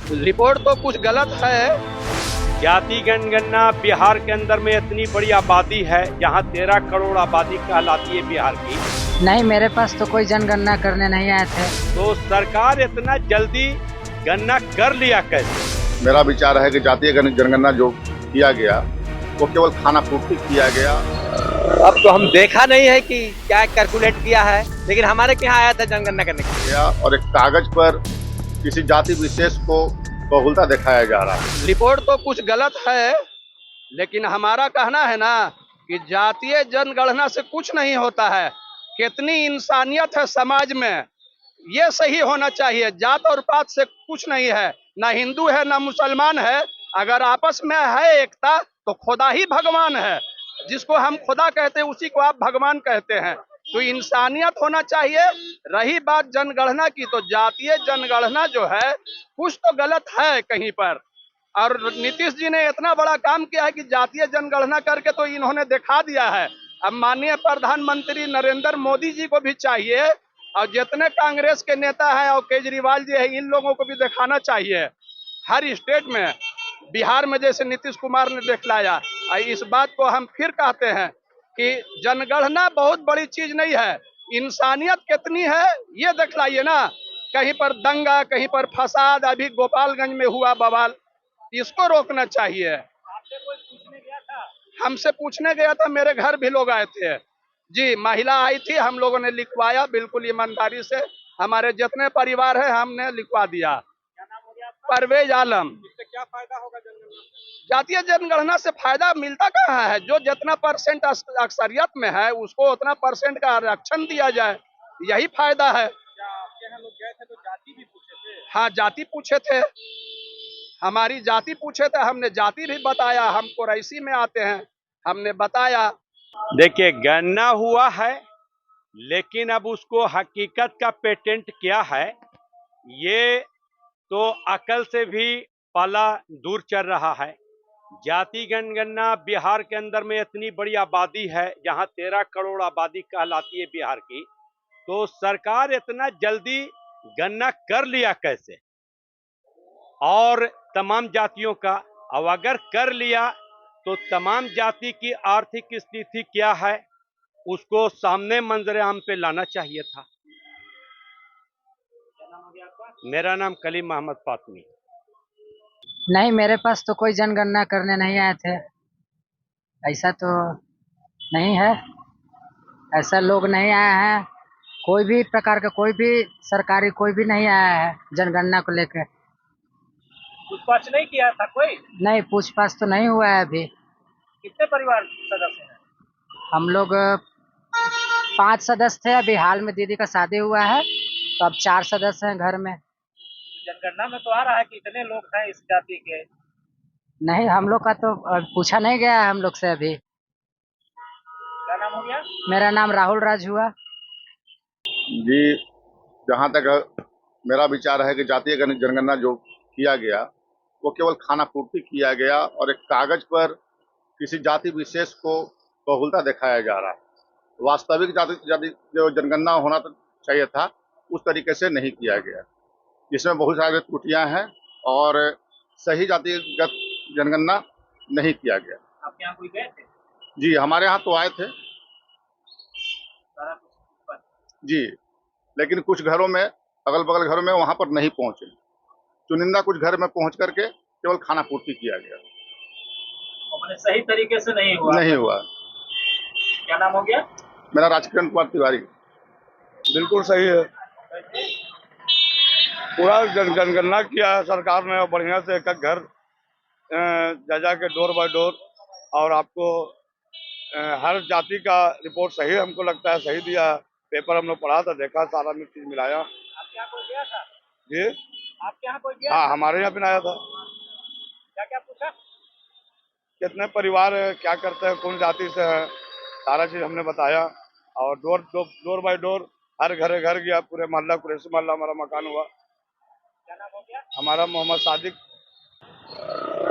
Report तो कुछ गलत है। जाति जनगणना बिहार के अंदर में इतनी बड़ी आबादी है, जहां 13 करोड़ आबादी कहलाती है बिहार की। नहीं, मेरे पास तो कोई जनगणना करने नहीं आए थे। तो सरकार इतना जल्दी गणना कर लिया कैसे? मेरा विचार है कि जातीय जनगणना जो किया गया वो केवल खाना पूर्ति किया गया। अब तो हम देखा नहीं है कि क्या कैलकुलेट किया है, लेकिन हमारे यहाँ आया था जनगणना करने के लिए। और एक कागज पर किसी जाति विशेष को बहुलता दिखाया जा रहा है। रिपोर्ट तो कुछ गलत है, लेकिन हमारा कहना है ना कि जातीय जनगणना से कुछ नहीं होता है। कितनी इंसानियत है समाज में, ये सही होना चाहिए। जात और पात से कुछ नहीं है, ना हिंदू है ना मुसलमान है। अगर आपस में है एकता तो खुदा ही भगवान है। जिसको हम खुदा कहते हैं उसी को आप भगवान कहते हैं। तो इंसानियत होना चाहिए। रही बात जनगणना की, तो जातीय जनगणना जो है कुछ तो गलत है कहीं पर। और नीतीश जी ने इतना बड़ा काम किया है कि जातीय जनगणना करके तो इन्होंने दिखा दिया है। अब माननीय प्रधानमंत्री नरेंद्र मोदी जी को भी चाहिए, और जितने कांग्रेस के नेता हैं और केजरीवाल जी हैं, इन लोगों को भी दिखाना चाहिए हर स्टेट में। बिहार में जैसे नीतीश कुमार ने दिखलाया। इस बात को हम फिर कहते हैं कि जनगणना बहुत बड़ी चीज नहीं है, इंसानियत कितनी है ये दिखलाइए ना। कहीं पर दंगा, कहीं पर फसाद, अभी गोपालगंज में हुआ बवाल, इसको रोकना चाहिए। हमसे पूछने गया था, मेरे घर भी लोग आए थे जी। महिला आई थी, हम लोगों ने लिखवाया बिल्कुल ईमानदारी से। हमारे जितने परिवार है हमने लिखवा दिया। परवेज आलम। इससे क्या फायदा होगा जनगणना? जातीय जनगणना से फायदा मिलता कहाँ है? जो जितना परसेंट अक्सरियत में है उसको उतना परसेंट का आरक्षण दिया जाए, यही फायदा है। क्या आपके यहाँ लोग गए थे तो जाति भी पूछे थे? हाँ, जाति पूछे थे, हमारी जाति पूछे थे। हमने जाति भी बताया, हम कुरैशी में आते हैं, हमने बताया। देखिए, गणना हुआ है, लेकिन अब उसको हकीकत का पेटेंट क्या है, ये तो अकल से भी पाला दूर चल रहा है। जाति जनगणना बिहार के अंदर में इतनी बड़ी आबादी है, जहां 13 करोड़ आबादी कहलाती है बिहार की। तो सरकार इतना जल्दी गणना कर लिया कैसे, और तमाम जातियों का? अब अगर कर लिया तो तमाम जाति की आर्थिक स्थिति क्या है उसको सामने मंजर आम पे लाना चाहिए था। मेरा नाम कलीम मोहम्मद फातमी। नहीं, मेरे पास तो कोई जनगणना करने नहीं आए थे। ऐसा तो नहीं है, ऐसा लोग नहीं आए हैं। कोई भी प्रकार का कोई भी सरकारी कोई भी नहीं आया है जनगणना को लेकर। पूछताछ नहीं किया था कोई? नहीं, पूछताछ तो नहीं हुआ है अभी। कितने परिवार सदस्य हैं? हम लोग 5 सदस्य थे। अभी हाल में दीदी का शादी हुआ है, तो अब 4 सदस्य हैं घर में। जनगणना में तो आ रहा है कि इतने लोग हैं इस जाति के। नहीं, हम लोग का तो पूछा नहीं गया है हम लोग से अभी। क्या नाम हो गया? मेरा नाम राहुल राज हुआ। जी, जहाँ तक मेरा विचार है कि जातीय जनगणना जो किया गया वो केवल खाना पूर्ति किया गया और एक कागज पर किसी जाति विशेष को बहुलता दिखाया जा रहा है। वास्तविक जाति जो जनगणना होना तो चाहिए था उस तरीके से नहीं किया गया, जिसमें बहुत सारी त्रुटियां हैं और सही जातिगत जनगणना नहीं किया गया। आपके यहाँ कोई गए थे? जी, हमारे यहाँ तो आए थे सारा कुछ? जी, लेकिन कुछ घरों में, अगल बगल घरों में वहां पर नहीं पहुंचे। चुनिंदा कुछ घर में पहुंच करके केवल खाना पूर्ति किया गया। मैंने सही तरीके से नहीं हुआ? नहीं हुआ। क्या नाम हो गया? मेरा राजकिरण कुमार तिवारी। बिल्कुल सही है, पूरा जनगणना किया है सरकार ने, और बढ़िया से एक एक घर जा जा के डोर बाय डोर, और आपको हर जाति का रिपोर्ट सही हमको लगता है सही दिया है। पेपर हम लोग पढ़ा था, देखा, सारा में चीज मिलाया। आपके यहाँ कोई गया था? जी आपके यहाँ कोई गया? हाँ, हमारे यहाँ भी आया था। क्या क्या पूछा? कितने परिवार है, क्या करते हैं, कौन जाति से है, सारा चीज हमने बताया। और डोर बाय डोर हर घर गया, पूरे मोहल्ला, कुरैशी मोहल्ला हमारा मकान हुआ। क्या नाम हो गया? हमारा मोहम्मद सादिक।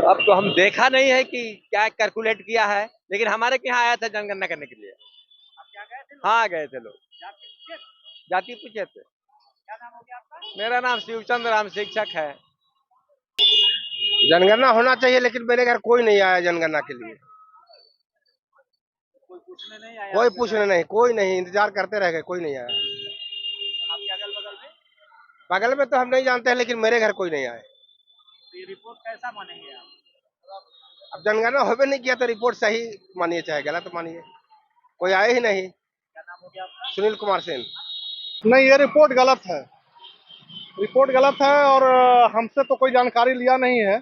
अब तो हम देखा नहीं है कि क्या कैलकुलेट किया है, लेकिन हमारे यहाँ आया था जनगणना करने के लिए। आप क्या गए थे? हाँ, गए थे लोग। जाति पूछे थे। क्या नाम हो गया आपका? मेरा नाम शिवचंद्र राम शिक्षक है। जनगणना होना चाहिए, लेकिन मेरे घर कोई नहीं आया जनगणना के लिए। कोई पूछने नहीं, कोई नहीं, इंतजार करते रह गए, कोई नहीं आया। बगल में तो हम नहीं जानते हैं, लेकिन मेरे घर कोई नहीं आया। ये रिपोर्ट कैसा मानेंगे आप? अब जनगणना होबे नहीं किया तो रिपोर्ट सही मानिए चाहे गलत मानिए, कोई आए ही नहीं। क्या नाम हो गया आपका? सुनील कुमार सिंह। नहीं, ये रिपोर्ट गलत है, रिपोर्ट गलत है। और हमसे तो कोई जानकारी लिया नहीं है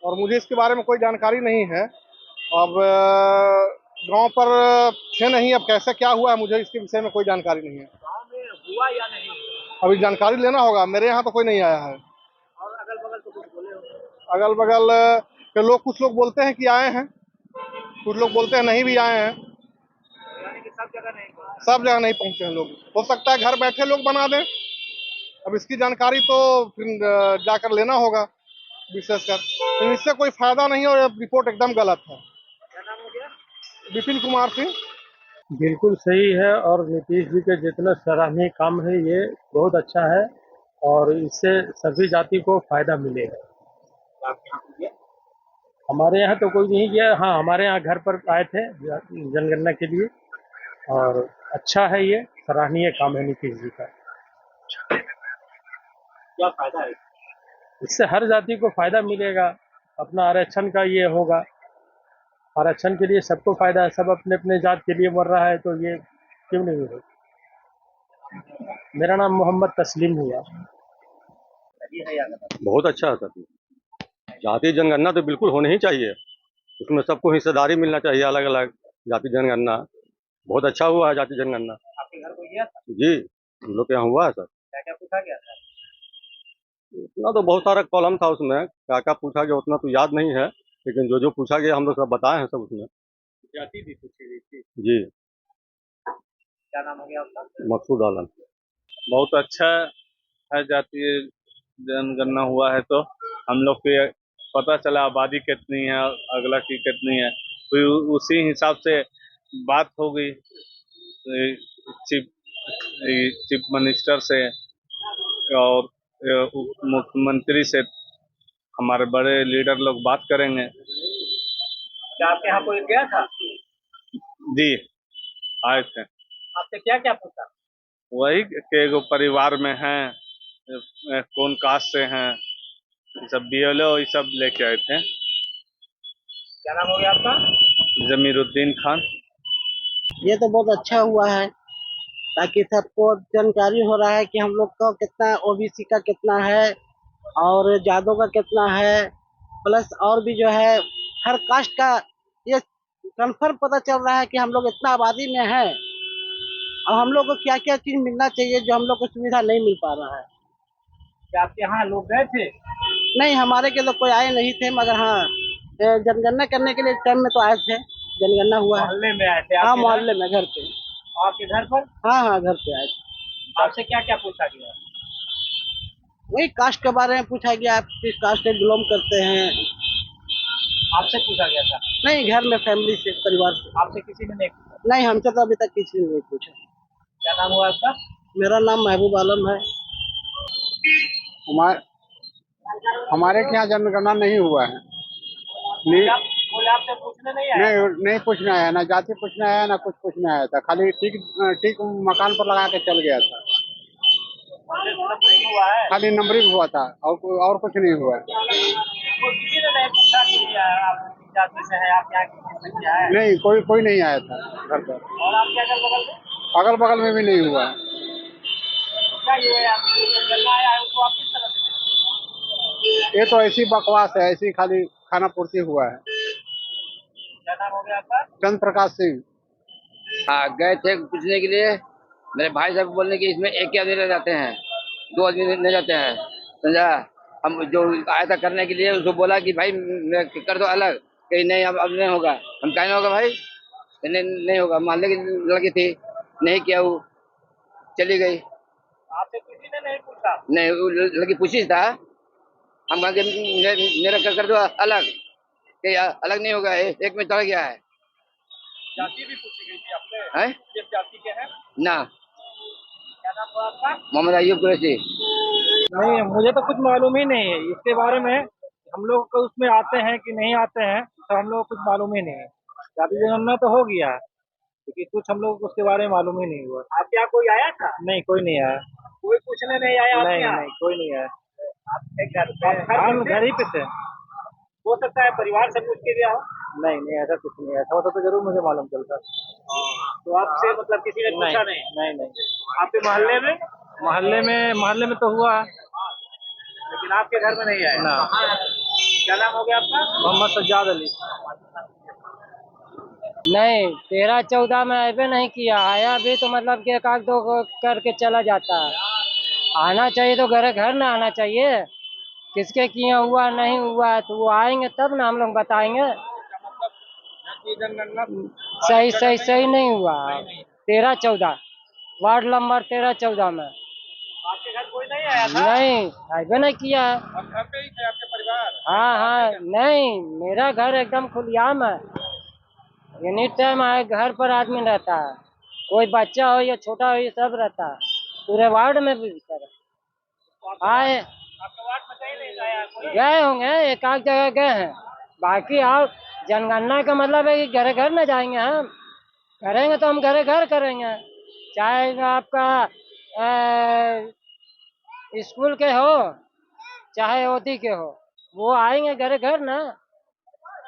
और मुझे इसके बारे में कोई जानकारी नहीं है। अब गांव पर थे नहीं, अब कैसे क्या हुआ है मुझे इसके विषय में कोई जानकारी नहीं है। गांव में हुआ या नहीं? अभी जानकारी लेना होगा, मेरे यहाँ तो कोई नहीं आया है। और अगल बगल तो कुछ बोले हो? अगल बगल के लोग, कुछ लोग बोलते हैं कि आए हैं, कुछ लोग बोलते हैं नहीं भी आए हैं। यानी कि सब जगह नहीं पहुंचे? सब जगह नहीं पहुंचे हैं लोग। हो सकता है घर बैठे लोग बना दें। अब इसकी जानकारी तो फिर जाकर लेना होगा विशेषकर, तो इससे कोई फायदा नहीं और रिपोर्ट एकदम गलत है। क्या नाम हो गया? विपिन कुमार सिंह। बिल्कुल सही है और नीतीश जी के जितना सराहनीय काम है ये बहुत अच्छा है और इससे सभी जाति को फायदा मिलेगा। आपके यहाँ हो गया? हमारे यहाँ तो कोई नहीं गया, हाँ हमारे यहाँ घर पर आए थे जनगणना के लिए और अच्छा है, ये सराहनीय काम है नीतीश जी का। क्या फायदा है? इससे हर जाति को फायदा मिलेगा, अपना आरक्षण का ये होगा, आरक्षण के लिए सबको फायदा है, सब अपने अपने जात के लिए मर रहा है तो ये क्यों नहीं हो। मेरा नाम मोहम्मद तस्लीम हुआ। सही है या गलत? बहुत अच्छा है सर, जाति जनगणना तो बिल्कुल होनी ही चाहिए, उसमें सबको हिस्सेदारी मिलना चाहिए, अलग अलग जाति जनगणना। बहुत अच्छा हुआ है जाति जनगणना। आपके घर कोई गया था? जी, हम लोग के यहाँ हुआ है सर। क्या क्या पूछा गया था? इतना तो बहुत सारा कॉलम था उसमें, क्या क्या पूछा गया उतना तो याद नहीं है, लेकिन जो जो पूछा गया हम लोग सब बताए हैं सब उसमें। जाति भी पूछी गई थी? जी। क्या नाम हो गया आपका? मकसूद आलम। बहुत अच्छा है, जातीय जनगणना हुआ है तो हम लोग को पता चला आबादी कितनी है, अगला की कितनी है, फिर उसी हिसाब से बात हो गई चीफ मिनिस्टर से और मुख्यमंत्री से। हमारे बड़े लीडर लोग बात करेंगे। क्या आपके यहाँ कोई गया था? जी, आए थे। आपसे क्या क्या पूछा? वही के एगो परिवार में हैं, कौन कास्ट से हैं, ये सब BLO ये सब लेके आए थे। क्या नाम हो गया आपका? जमीरुद्दीन खान। ये तो बहुत अच्छा हुआ है, ताकि सबको जानकारी हो रहा है कि हम लोग का कितना OBC का कितना है और जादव का कितना है, प्लस और भी जो है हर कास्ट का ये कन्फर्म पता चल रहा है कि हम लोग इतना आबादी में हैं और हम लोग को क्या क्या चीज मिलना चाहिए जो हम लोग को सुविधा नहीं मिल पा रहा है। क्या आपके यहाँ लोग गए थे? नहीं, हमारे के तो कोई आए नहीं थे, मगर हाँ जनगणना करने के लिए टाइम में तो आए थे, जनगणना हुआ है। मोहल्ले में आए थे? हाँ, आपके घर? मोहल्ले में, घर पे। आपके घर पर? हाँ हाँ, घर पे आए थे। आपसे क्या क्या पूछा गया? वही कास्ट के बारे में पूछा गया, आप किस कास्ट से बिलोंग करते हैं। आपसे पूछा गया था? नहीं, घर में फैमिली से, परिवार से। आपसे किसी ने नहीं पूछा? नहीं, हमसे तो अभी तक किसी ने नहीं पूछा। क्या नाम हुआ आपका? मेरा नाम महबूब आलम है। हमारे के यहाँ जनगणना नहीं हुआ है। कोई आपसे पूछने नहीं आया? नहीं पूछने आया, ना जाति पूछने आया, ना कुछ पूछने आया था, खाली ठीक मकान पर लगा के चल गया था। नंबरिंग हुआ है? खाली नंबरिंग हुआ था और कुछ नहीं हुआ। तो किसी ने नहीं पूछा कि आप किस जाति से हैं, आप यहाँ की संख्या है? नहीं, कोई नहीं आया था घर पर। और आपके अगल बगल में? अगल बगल में भी नहीं हुआ है। क्या ये आपको जनगणना आया है उसको आप किस तरह से देखते हैं? ये तो ऐसी बकवास है, ऐसी खाली खाना पूर्ति हुआ है। क्या नाम हो गया आपका? चंद्र प्रकाश सिंह। हाँ, गए थे पूछने के लिए, मेरे भाई साहब बोलने की इसमें एक ही आदमी ले जाते हैं, 2 आदमी नहीं जाते हैं, समझा। हम जो आया था करने के लिए उसको बोला कि भाई कर दो अलग, कहीं नहीं अब नहीं होगा। हम कहीं नहीं होगा भाई, नहीं होगा। मोहल्ले की लड़की थी, नहीं किया, वो चली गई। आपसे किसी ने नहीं पूछा? नहीं, वो लड़की पूछी था, हम कहा कि मेरा कर दो अलग, कहीं अलग नहीं होगा, एक में चढ़ गया है। जाति भी पूछी गई थी आपसे? है किस जाति के हैं? ना। क्या नाम हुआ आपका? मोहम्मद अयूब कुरैशी। नहीं, मुझे तो कुछ मालूम ही नहीं है इसके बारे में। हम लोग को उसमें आते हैं कि नहीं आते हैं तो हम लोग को कुछ मालूम ही नहीं है। जाति जनगणना तो हो गया है, लेकिन कुछ हम लोग को उसके बारे में मालूम ही नहीं हुआ। आपके यहाँ कोई आया था? नहीं, कोई नहीं आया। कोई पूछने नहीं आया? नहीं नहीं, कोई नहीं आया। आपके घर पे? हम घर ही पे थे। हो सकता है परिवार से पूछ के गया हो? नहीं नहीं, ऐसा कुछ नहीं है। ऐसा होता तो जरूर मुझे मालूम चलता। तो आपसे मतलब किसी ने पूछा नहीं? नहीं नहीं। आपके मोहल्ले में? मोहल्ले में तो हुआ है, लेकिन आपके घर में नहीं आया ना। क्या नाम हो गया आपका? मोहम्मद सज्जाद अली। नहीं, 13-14 में अबे नहीं किया। आया भी तो मतलब कि एक आध दो करके चला जाता है। आना चाहिए तो घर घर ना आना चाहिए। किसके किया हुआ नहीं हुआ है तो वो आएंगे तब ना हम लोग बताएंगे। सही नहीं हुआ। 13-14 वार्ड नंबर 13-14 में। आपके घर कोई नहीं आया था? नहीं, अबे नहीं किया है। आप घर पे ही थे? आपके परिवार? हाँ, नहीं, मेरा घर एकदम खुलियाम है। एनी टाइम आए घर पर आदमी रहता है, कोई बच्चा हो या छोटा हो, ये सब रहता है। पूरे वार्ड में भी आए। आपके वार्ड में कहीं नहीं आया कोई? गए होंगे, एक आध जगह गए हैं। बाकी आप जनगणना का मतलब है कि घर घर न जाएंगे। हम करेंगे तो हम घर घर करेंगे, चाहे आपका स्कूल के हो चाहे ओदी के हो, वो आएंगे घर घर ना।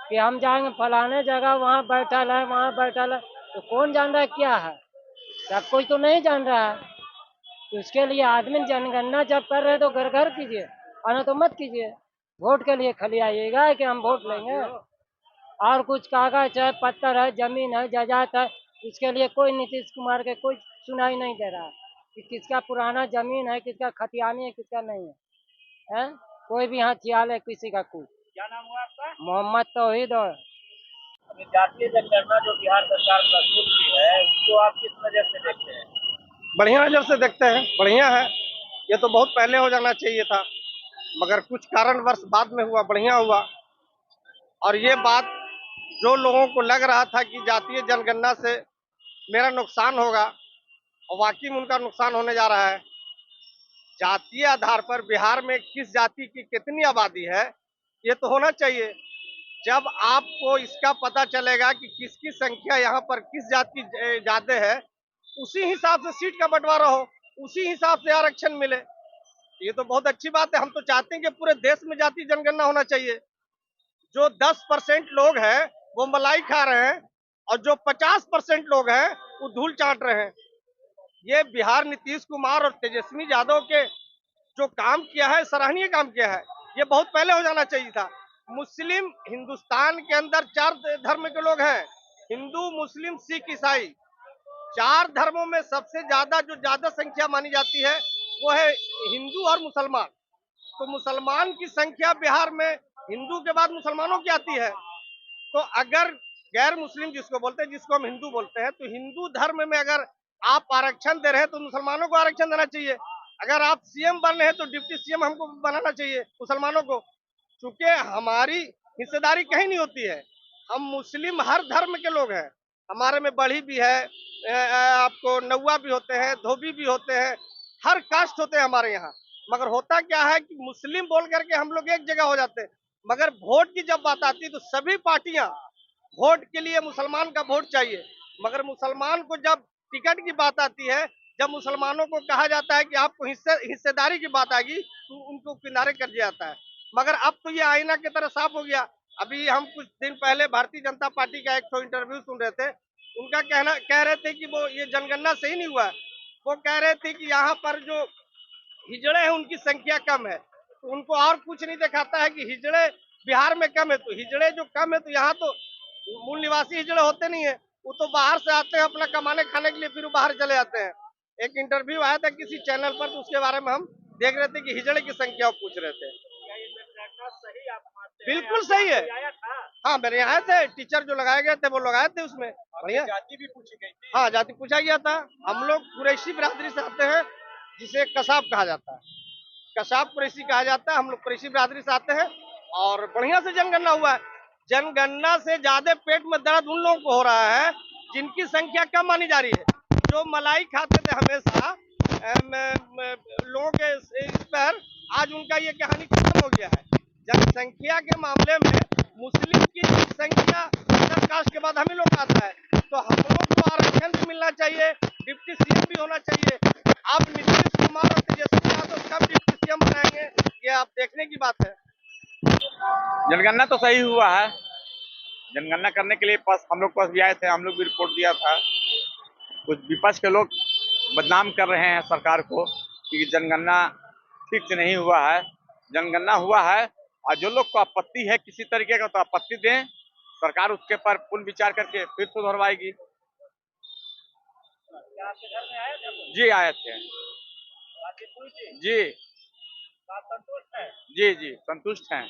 कि हम जाएंगे फलाने जगह, वहाँ बैठल है वहाँ बैठल है, तो कौन जान रहा है क्या है? सब कोई तो नहीं जान रहा है। तो उसके लिए आदमी जनगणना जब कर रहे हैं तो घर घर कीजिए, आना तो मत कीजिए। वोट के लिए खाली आइएगा कि हम वोट लेंगे, और कुछ कागज है, पत्थर है, जमीन है, जायदाद है, इसके लिए कोई नीतीश कुमार के कोई सुनाई नहीं दे रहा है कि किसका पुराना जमीन है, किसका खतियानी है, किसका नहीं है। कोई भी यहाँ ख्याल है किसी का कुछ। क्या नाम हुआ आपका? मोहम्मद तौहीद। और अभी जातीय जनगणना जो बिहार सरकार प्रस्तुत की है, उसको आप किस नजर से देखते हैं? बढ़िया नज़र से देखते हैं, बढ़िया है। ये तो बहुत पहले हो जाना चाहिए था, मगर कुछ कारणवश बाद में हुआ, बढ़िया हुआ। और ये बात जो लोगों को लग रहा था कि जातीय जनगणना से मेरा नुकसान होगा, और वाकई में उनका नुकसान होने जा रहा है। जातीय आधार पर बिहार में किस जाति की कितनी आबादी है, ये तो होना चाहिए। जब आपको इसका पता चलेगा कि किसकी संख्या यहाँ पर किस जाति की ज्यादा है, उसी हिसाब से सीट का बंटवारा हो, उसी हिसाब से आरक्षण मिले। ये तो बहुत अच्छी बात है। हम तो चाहते हैं कि पूरे देश में जातीय जनगणना होना चाहिए। जो 10% लोग हैं वो मलाई खा रहे हैं, और जो 50% लोग हैं वो धूल चाट रहे हैं। ये बिहार नीतीश कुमार और तेजस्वी यादव के जो काम किया है, सराहनीय काम किया है। ये बहुत पहले हो जाना चाहिए था। मुस्लिम, हिंदुस्तान के अंदर 4 धर्म के लोग हैं, हिंदू, मुस्लिम, सिख, ईसाई। 4 धर्मों में सबसे ज्यादा संख्या मानी जाती है वो है हिंदू और मुसलमान। तो मुसलमान की संख्या बिहार में हिंदू के बाद मुसलमानों की आती है। तो अगर गैर मुस्लिम जिसको बोलते हैं, जिसको हम हिंदू बोलते हैं, तो हिंदू धर्म में अगर आप आरक्षण दे रहे हैं तो मुसलमानों को आरक्षण देना चाहिए। अगर आप सीएम बन रहे हैं तो डिप्टी सीएम हमको बनाना चाहिए मुसलमानों को। चूंकि हमारी हिस्सेदारी कहीं नहीं होती है। हम मुस्लिम हर धर्म के लोग हैं, हमारे में बढ़ी भी है, आपको नौवा भी होते हैं, धोबी भी होते हैं, हर कास्ट होते हैं हमारे यहाँ। मगर होता क्या है कि मुस्लिम बोल करके हम लोग एक जगह हो जाते हैं, मगर वोट की जब बात आती है तो सभी पार्टियां वोट के लिए मुसलमान का वोट चाहिए। मगर मुसलमान को जब टिकट की बात आती है, जब मुसलमानों को कहा जाता है कि आपको हिस्सेदारी की बात आएगी, तो उनको किनारे कर दिया जाता है। मगर अब तो ये आईना की तरह साफ हो गया। अभी हम कुछ दिन पहले भारतीय जनता पार्टी का एक इंटरव्यू सुन रहे थे। उनका कह रहे थे कि वो ये जनगणना सही नहीं हुआ। वो कह रहे थे कि यहाँ पर जो हिजड़े हैं उनकी संख्या कम है। तो उनको और कुछ नहीं दिखाता है कि हिजड़े बिहार में कम है। तो हिजड़े जो कम है, तो यहाँ तो मूल निवासी हिजड़े होते नहीं है, वो तो बाहर से आते हैं अपना कमाने खाने के लिए, फिर वो बाहर चले जाते हैं। एक इंटरव्यू आया था किसी चैनल पर, तो उसके बारे में हम देख रहे थे कि हिजड़े की संख्या पूछ रहे थे। बिल्कुल सही है। हाँ, मेरे यहाँ आए थे, टीचर जो लगाए गए थे वो लगाए थे, उसमें बढ़िया जाति भी पूछी गई थी? हाँ, जाति पूछा गया था। हम लोग कुरैशी बिरादरी से आते हैं, जिसे कसाब कहा जाता है। कसाब कुरैशी कहा जाता है। हम लोग कुरैशी बिरादरी से आते हैं, और बढ़िया से जनगणना हुआ है। जनगणना से ज्यादा पेट में दर्द उन लोगों को हो रहा है जिनकी संख्या कम मानी जा रही है। जो मलाई खाते थे हमेशा लोगों के इस पर, आज उनका ये कहानी खत्म हो गया है। जनसंख्या के मामले में मुस्लिम की संख्या अदर कास्ट के बाद हम ही लोग आता है, तो हम लोग को आरक्षण भी मिलना चाहिए, डिप्टी सीएम भी होना चाहिए। आप नीतीश कुमार और तेजस्वी यादव कब डिप्टी सीएम बनाएंगे, ये आप देखने की बात है। जनगणना तो सही हुआ है। जनगणना करने के लिए पास हम लोग पास भी आए थे, हम लोग भी रिपोर्ट दिया था। कुछ विपक्ष के लोग बदनाम कर रहे हैं सरकार को कि जनगणना ठीक से नहीं हुआ है। जनगणना हुआ है और जो लोग को आपत्ति है किसी तरीके का तो आपत्ति दें, सरकार उसके पर पुनः विचार करके फिर सुधरवाएगी। जी आए थे जी, संतुष्ट है? जी जी संतुष्ट हैं।